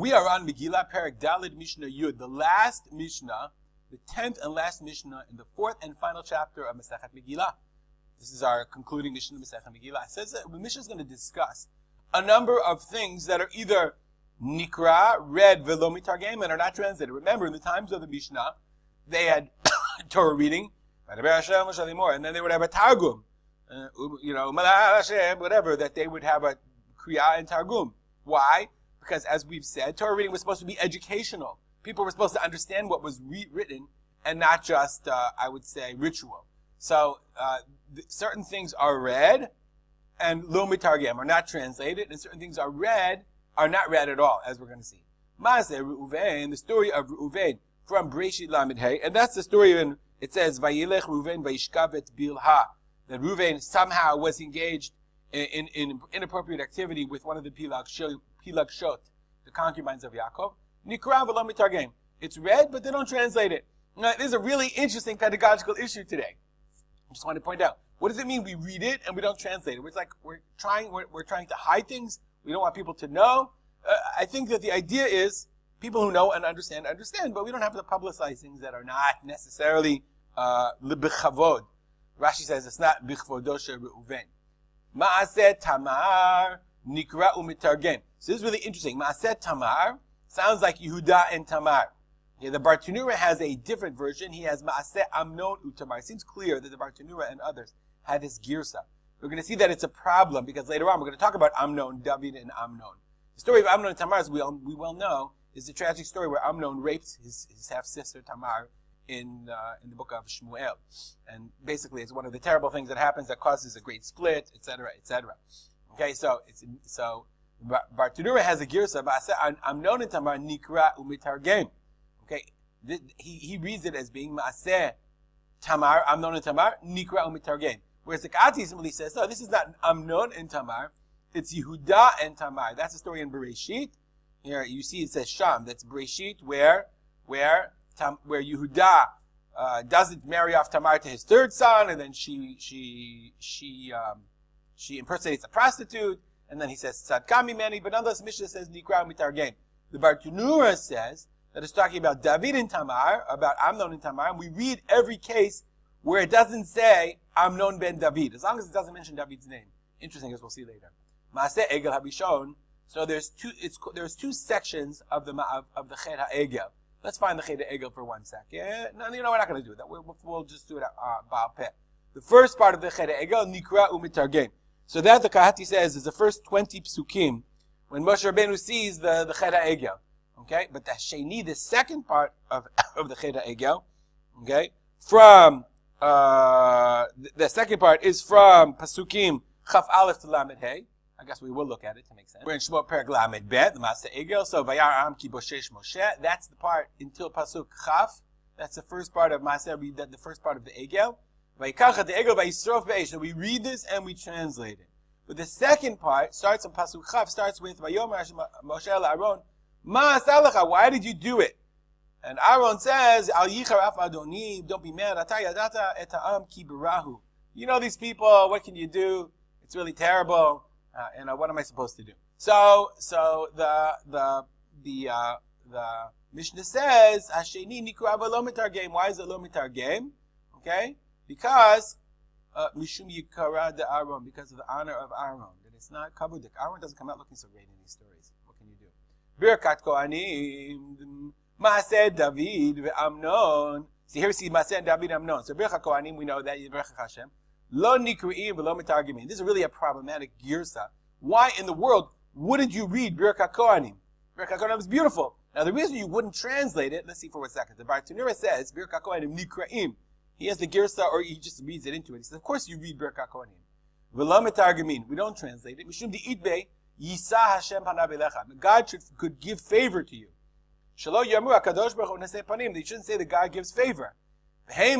We are on Megillah, Perek Daled Mishnah Yud, the last Mishnah, the 10th and last Mishnah in the 4th and final chapter of Masechet Megillah. This is our concluding Mishnah of Masechet Megillah. It says that the Mishnah is going to discuss a number of things that are either nikra, read, velo mitargem, and are not translated. Remember, in the times of the Mishnah, they had Torah reading, and then they would have a Targum, whatever, that they would have a Kriya and Targum. Why? Because as we've said, Torah reading was supposed to be educational. People were supposed to understand what was written and not just, I would say, ritual. So certain things are read and lo mitargem, are not translated, and certain things are not read at all, as we're going to see. Maaseh Reuven, the story of Reuven from Breshit Lamed Hey, and that's the story when it says Vayilech Reuven Vayishkav et Bilha, that Reuven somehow was engaged in inappropriate activity with one of the Pilag Shot, the concubines of Yaakov. Nikra v'lo mitargem. It's read, but they don't translate it. Now, there's a really interesting pedagogical issue today. I just want to point out, what does it mean we read it and we don't translate it? It's like we're trying to hide things. We don't want people to know. I think that the idea is people who know and understand, but we don't have to publicize things that are not necessarily l'bechavod. Rashi says it's not b'chvodo she Reuven. Ma'aseh Tamar nikra u'mitargem. So this is really interesting. Ma'aseh Tamar sounds like Yehuda and Tamar. Okay, the Bartanura has a different version. He has Ma'aseh Amnon u'Tamar. It seems clear that the Bartanura and others have this girsa. We're going to see that it's a problem because later on we're going to talk about Amnon, David, and Amnon. The story of Amnon and Tamar, as we well know, is the tragic story where Amnon rapes his half-sister Tamar in the book of Shmuel. And basically it's one of the terrible things that happens that causes a great split, etc., etc. Okay, so Bartanura has a girsa, Amnon and Tamar nikra u'mitargem. Okay, he reads it as being Ma'aseh Tamar, Amnon and Tamar, nikra u'mitargem. Whereas the Kati simply says, no, this is not Amnon and Tamar, it's Yehuda and Tamar. That's the story in Bereshit. Here you see it says Sham. That's Bereshit, where Yehuda doesn't marry off Tamar to his third son, and then she impersonates a prostitute, and then he says Tzadkami mani, but nonetheless Mishnah says Nikra mitargem. The Bartanura says that it's talking about David and Tamar, about Amnon and Tamar, and we read every case where it doesn't say Amnon ben David, as long as it doesn't mention David's name. Interesting, as we'll see later. Maaseh Egel Habishon. So there's two sections of the Chet HaEgel. Let's find the Chet HaEgel for 1 sec. Yeah, no, we're not going to do that. We'll just do it Baal Peh. The first part of the Chet HaEgel, Nikra u'mitargem. So that the Kahati says is the first 20 psukim when Moshe Rabbeinu sees the Chet HaEgel. Okay, but the Sheni, the second part of the Chet HaEgel, okay, from the second part is from pasukim Chaf Aleph to Lamed Hey. I guess we will look at it to make sense. We're in Shemot Perek Lamed Bet, the Maaseh Egel. So Vayar Am Ki Boshesh Moshe. That's the part until pasuk Chaf. That's the first part of Maaseh. Read that the first part of the Egel. Vayikach the Egel Vayisrof Be'esh. So we read this and we translate it. But the second part starts on pasuk Chaf. Starts with Vayomer Moshe Aaron. Ma Asalecha. Why did you do it? And Aaron says, Al Yichar Af Adoni. Don't be mad. Ata Yadata Et Ha'am Ki Berahu. You know these people. What can you do? It's really terrible. What am I supposed to do? So the Mishnah says, Hasheni nikra v'lo mitargem. Why is it lo mitargem? Okay, because mishum yikara de Aaron, because of the honor of Aaron. That it's not kavudik. Aaron doesn't come out looking so great in these stories. What can you do? Birkat kohanim, Maaseh David ve'Amnon. See here we see Maaseh David Amnon. So birkat kohanim, we know that Yivrech Hashem. Lo nikru'im v'lo mitargemin. This is really a problematic girsa. Why in the world wouldn't you read Birkat Kohanim? Birkat Kohanim is beautiful. Now the reason you wouldn't translate it, let's see for 1 second. The Bartanura says Birkat Kohanim nikra'im. He has the girsa, or he just reads it into it. He says, of course you read Birkat Kohanim. V'lo mitargemin. We don't translate it. Mishum di'itbe yisa Hashem panav elecha. God could give favor to you. Shelo yamu hakadosh baruch hu nesei panim. They shouldn't say that God gives favor. But they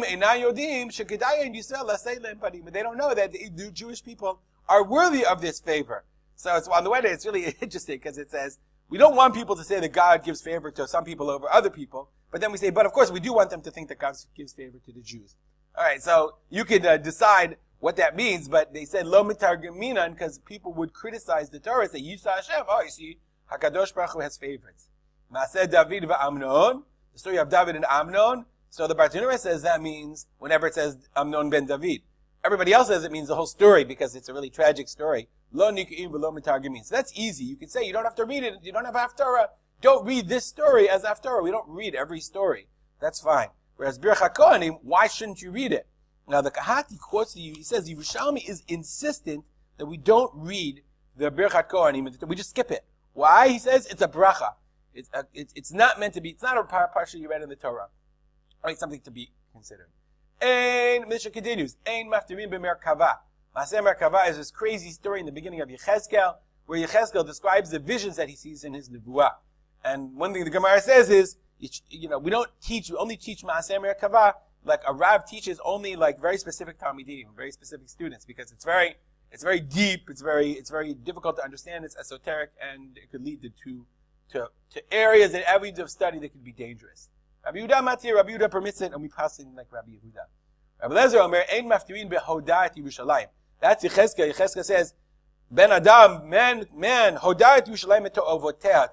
don't know that the Jewish people are worthy of this favor. So it's on the one hand, it's really interesting because it says we don't want people to say that God gives favor to some people over other people, but then we say, but of course we do want them to think that God gives favor to the Jews. All right, so you can decide what that means, but they said lo mitargeminan because people would criticize the Torah, say Yisa Hashem. Oh, you see, Hakadosh Baruch Hu has favorites. Maaseh David v'Amnon, the story of David and Amnon. So the Bartanura says that means whenever it says Amnon ben David. Everybody else says it means the whole story because it's a really tragic story. Lo niku'im v'lo mitargemin. So that's easy. You can say you don't have to read it. You don't have Haftarah. Don't read this story as Haftarah. We don't read every story. That's fine. Whereas Birchat Kohanim, why shouldn't you read it? Now the Kahati quotes you. He says Yerushalmi is insistent that we don't read the Birchat Kohanim. We just skip it. Why? He says it's a bracha. It's not meant to be. It's not a parsha you read in the Torah. Right? Something to be considered. And Mishnah continues. Ein maftirin b'merkava. Maaseh Merkava is this crazy story in the beginning of Yechezkel, where Yechezkel describes the visions that he sees in his nevuah. And one thing the Gemara says is, we only teach Maaseh Merkava like a Rav teaches only like very specific talmidim, very specific students, because it's very deep, it's very difficult to understand, it's esoteric, and it could lead to areas in every of study that could be dangerous. Rabbi Yehuda matir, Rabbi Yehuda permits it, and we pass it like Rabbi Yehuda. Rabbi Lezer Omer, ein maftirin behodat Yerushalayim. That's Yechezkel. Yechezkel says, Ben Adam, man, hodat Yerushalayim to'evotea.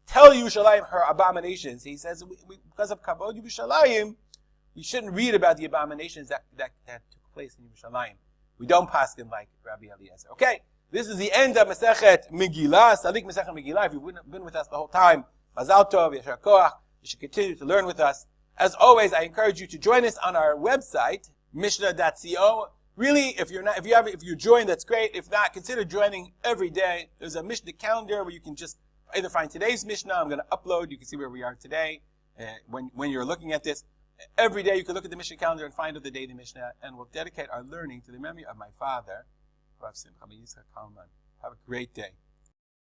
Tell Yerushalayim her abominations. He says, because of Kavod Yerushalayim, we shouldn't read about the abominations that took place in Yerushalayim. We don't pass them like Rabbi Eliezer. Okay, this is the end of Masechet Megillah, Salik Masechet Megillah. If you've been with us the whole time, Mazal Tov, Yashar Koach, you should continue to learn with us. As always, I encourage you to join us on our website, Mishnah.co. Really, if you join, that's great. If not, consider joining every day. There's a Mishnah calendar where you can just either find today's Mishnah. I'm going to upload. You can see where we are today. When you're looking at this, every day you can look at the Mishnah calendar and find out the day of the Mishnah, and we'll dedicate our learning to the memory of my father, Rav Simcha ben Yitzchak Kalman. Have a great day.